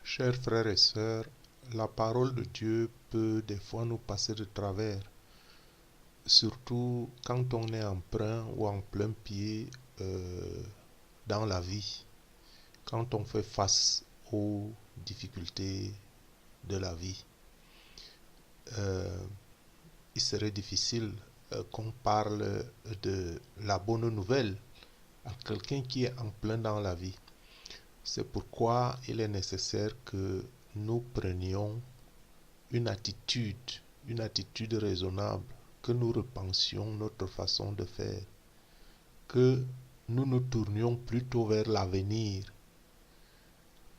Chers frères et sœurs, la parole de Dieu peut des fois nous passer de travers, surtout quand on est en plein ou en plein pied dans la vie, quand on fait face aux difficultés de la vie. Il serait difficile qu'on parle de la bonne nouvelle à quelqu'un qui est en plein dans la vie. C'est pourquoi il est nécessaire que nous prenions une attitude raisonnable, que nous repensions notre façon de faire, que nous nous tournions plutôt vers l'avenir,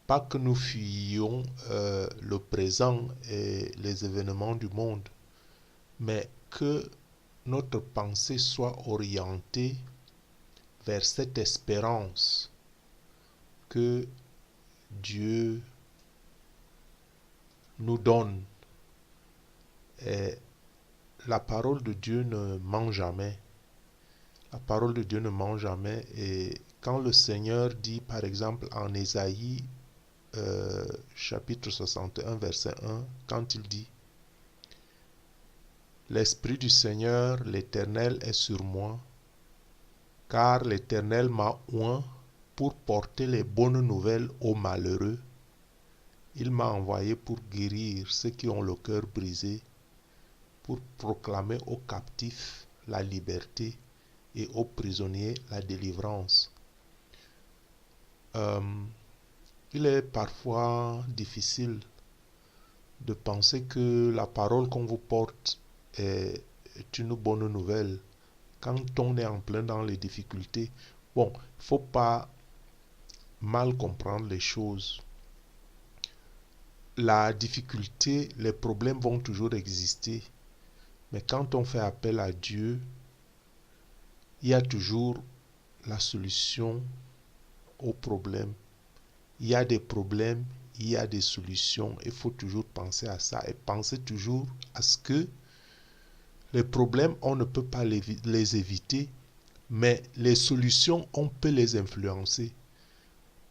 pas que nous fuyions le présent et les événements du monde, mais que notre pensée soit orientée vers cette espérance que Dieu nous donne. Et la parole de Dieu ne ment jamais. La parole de Dieu ne ment jamais. Et quand le Seigneur dit, par exemple, en Ésaïe, chapitre 61, verset 1, quand il dit « L'Esprit du Seigneur, l'Éternel, est sur moi, car l'Éternel m'a oint pour porter les bonnes nouvelles aux malheureux. Il m'a envoyé pour guérir ceux qui ont le cœur brisé, pour proclamer aux captifs la liberté et aux prisonniers la délivrance. » Il est parfois difficile de penser que la parole qu'on vous porte est une bonne nouvelle quand on est en plein dans les difficultés. Bon, il ne faut pas mal comprendre les choses. La difficulté, les problèmes vont toujours exister. Mais quand on fait appel à Dieu, il y a toujours la solution aux problèmes. Il y a des problèmes, il y a des solutions. Il faut toujours penser à ça et penser toujours à ce que les problèmes, on ne peut pas les éviter, mais les solutions, on peut les influencer.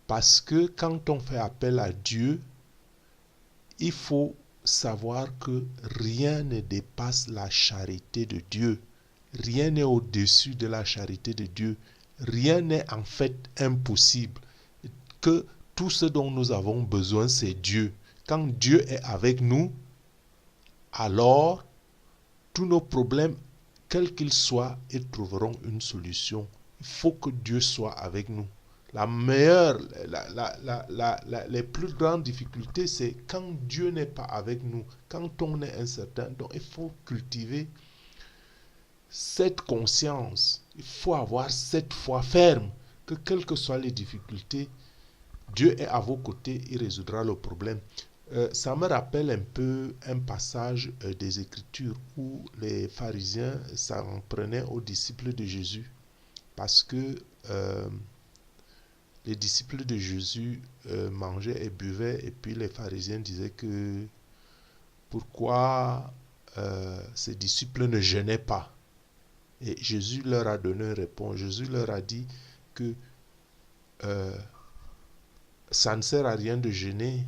Parce que quand on fait appel à Dieu, il faut savoir que rien ne dépasse la charité de Dieu. Rien n'est au-dessus de la charité de Dieu. Rien n'est en fait impossible. Que tout ce dont nous avons besoin, c'est Dieu. Quand Dieu est avec nous, alors tous nos problèmes, quels qu'ils soient, ils trouveront une solution. Il faut que Dieu soit avec nous. La meilleure, les plus grandes difficultés, c'est quand Dieu n'est pas avec nous, quand on est incertain. Donc il faut cultiver cette conscience. Il faut avoir cette foi ferme que quelles que soient les difficultés, Dieu est à vos côtés, il résoudra le problème. Ça me rappelle un peu un passage des Écritures où les pharisiens s'en prenaient aux disciples de Jésus parce que les disciples de Jésus mangeaient et buvaient et puis les pharisiens disaient que pourquoi ces disciples ne jeûnaient pas. Et Jésus leur a donné une réponse. Jésus leur a dit que ça ne sert à rien de jeûner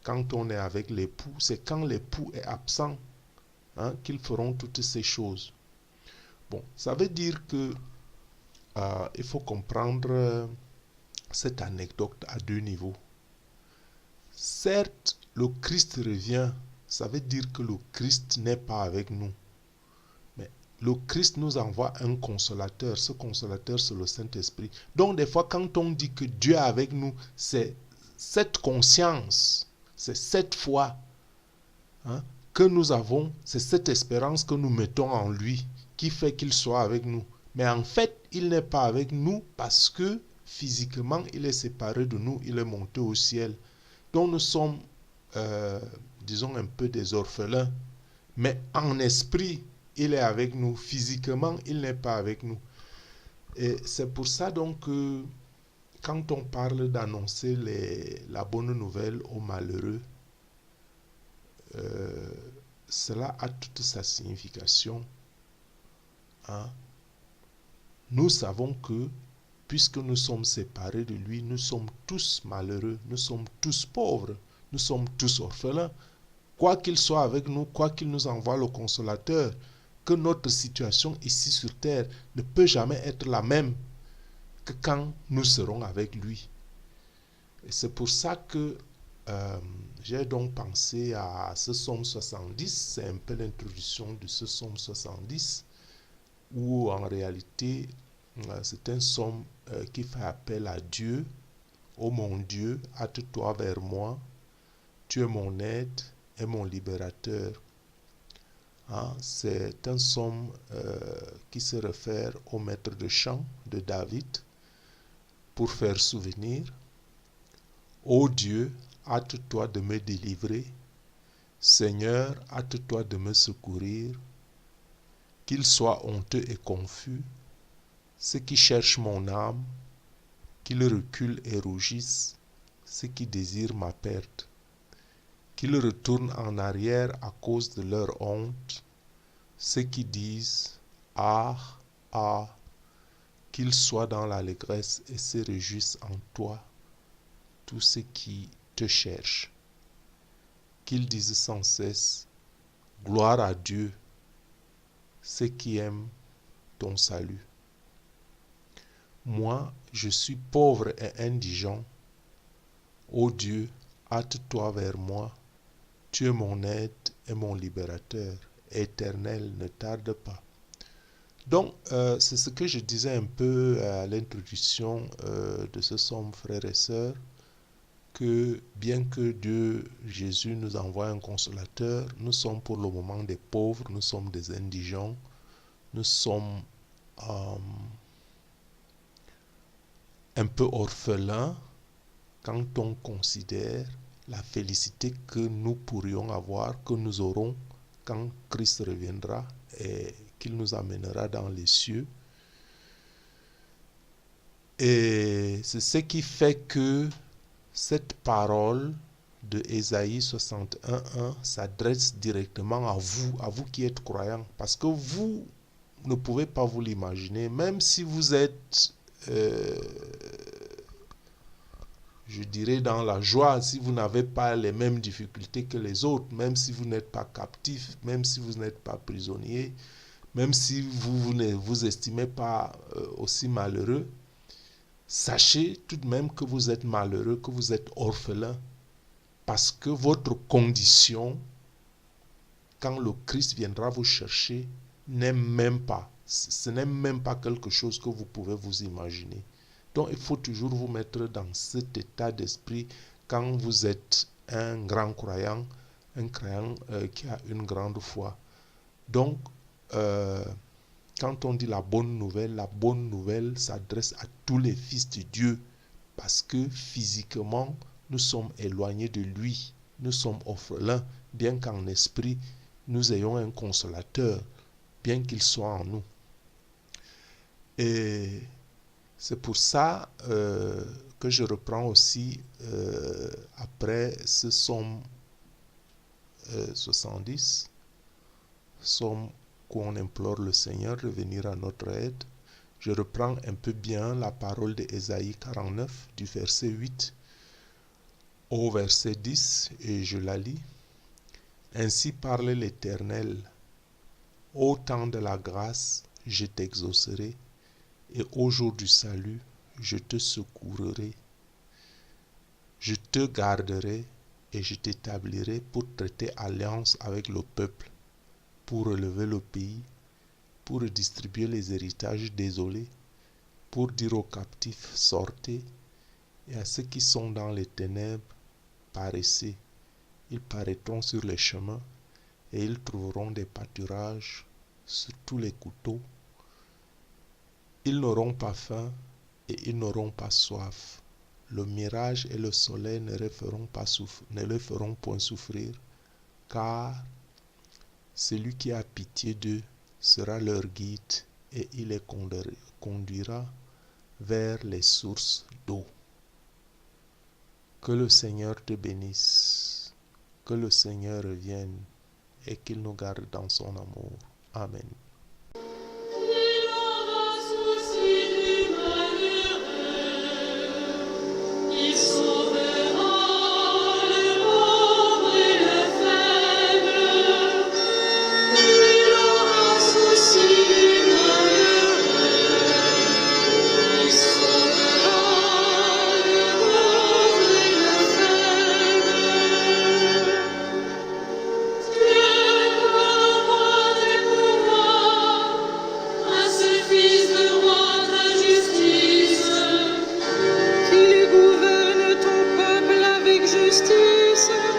quand on est avec l'époux. C'est quand l'époux est absent qu'ils feront toutes ces choses. Bon, ça veut dire que il faut comprendre cette anecdote à deux niveaux. Certes, le Christ revient, ça veut dire que le Christ n'est pas avec nous. Mais le Christ nous envoie un consolateur. Ce consolateur, c'est le Saint-Esprit. Donc, des fois, quand on dit que Dieu est avec nous, c'est cette conscience, c'est cette foi que nous avons, c'est cette espérance que nous mettons en lui qui fait qu'il soit avec nous. Mais en fait, il n'est pas avec nous parce que physiquement, il est séparé de nous, il est monté au ciel. Donc nous sommes, disons, un peu des orphelins. Mais en esprit, il est avec nous. Physiquement, il n'est pas avec nous. Et c'est pour ça donc que quand on parle d'annoncer la bonne nouvelle aux malheureux, cela a toute sa signification. Nous savons que puisque nous sommes séparés de lui, nous sommes tous malheureux, nous sommes tous pauvres, Nous sommes tous orphelins. Quoi qu'il soit avec nous, quoi qu'il nous envoie le consolateur, que notre situation ici sur terre ne peut jamais être la même que quand nous serons avec lui. Et c'est pour ça que j'ai donc pensé à ce psaume 70, c'est un peu l'introduction de ce psaume 70, où en réalité, c'est un psaume qui fait appel à Dieu. Ô mon Dieu, hâte-toi vers moi, tu es mon aide et mon libérateur. Hein, c'est un psaume qui se réfère au maître de chant de David pour faire souvenir. Ô Dieu, hâte-toi de me délivrer. Seigneur, hâte-toi de me secourir. Qu'ils soient honteux et confus, ceux qui cherchent mon âme, qu'ils reculent et rougissent, ceux qui désirent ma perte. Qu'ils retournent en arrière à cause de leur honte, ceux qui disent « Ah, ah », qu'ils soient dans l'allégresse et se réjouissent en toi, tous ceux qui te cherchent. Qu'ils disent sans cesse « Gloire à Dieu », ceux qui aiment ton salut. Moi, je suis pauvre et indigent. Ô Dieu, hâte-toi vers moi. Tu es mon aide et mon libérateur. Éternel, ne tarde pas. Donc, c'est ce que je disais un peu à l'introduction de ce psaume, frères et sœurs, que bien que Dieu, Jésus, nous envoie un consolateur, nous sommes pour le moment des pauvres, nous sommes des indigents, nous sommes un peu orphelins quand on considère la félicité que nous pourrions avoir, que nous aurons quand Christ reviendra et qu'il nous amènera dans les cieux. Et c'est ce qui fait que cette parole de Ésaïe 61:1 s'adresse directement à vous qui êtes croyants, parce que vous ne pouvez pas vous l'imaginer, même si vous êtes je dirais dans la joie, si vous n'avez pas les mêmes difficultés que les autres, même si vous n'êtes pas captif, même si vous n'êtes pas prisonnier, même si vous ne vous estimez pas aussi malheureux, sachez tout de même que vous êtes malheureux, que vous êtes orphelin, parce que votre condition, quand le Christ viendra vous chercher, n'est même pas, ce n'est même pas quelque chose que vous pouvez vous imaginer. Donc il faut toujours vous mettre dans cet état d'esprit quand vous êtes un grand croyant, un croyant qui a une grande foi. Donc, quand on dit la bonne nouvelle s'adresse à tous les fils de Dieu, parce que physiquement, nous sommes éloignés de lui, nous sommes orphelins, bien qu'en esprit, nous ayons un consolateur, bien qu'il soit en nous. Et c'est pour ça que je reprends aussi, après ce psaume 70, psaume où on implore le Seigneur de venir à notre aide. Je reprends un peu bien la parole d'Ésaïe 49, du verset 8 au verset 10, et je la lis. Ainsi parle l'Éternel, au temps de la grâce, je t'exaucerai, et au jour du salut, je te secourrai. Je te garderai et je t'établirai pour traiter alliance avec le peuple, pour relever le pays, pour redistribuer les héritages désolés, pour dire aux captifs, sortez, et à ceux qui sont dans les ténèbres, paraissez. Ils paraîtront sur les chemins, et ils trouveront des pâturages sur tous les couteaux. Ils n'auront pas faim, et ils n'auront pas soif. Le mirage et le soleil ne les feront point souffrir, car celui qui a pitié d'eux sera leur guide, et il les conduira vers les sources d'eau. Que le Seigneur te bénisse, que le Seigneur revienne et qu'il nous garde dans son amour. Amen. Il sauvera le justice.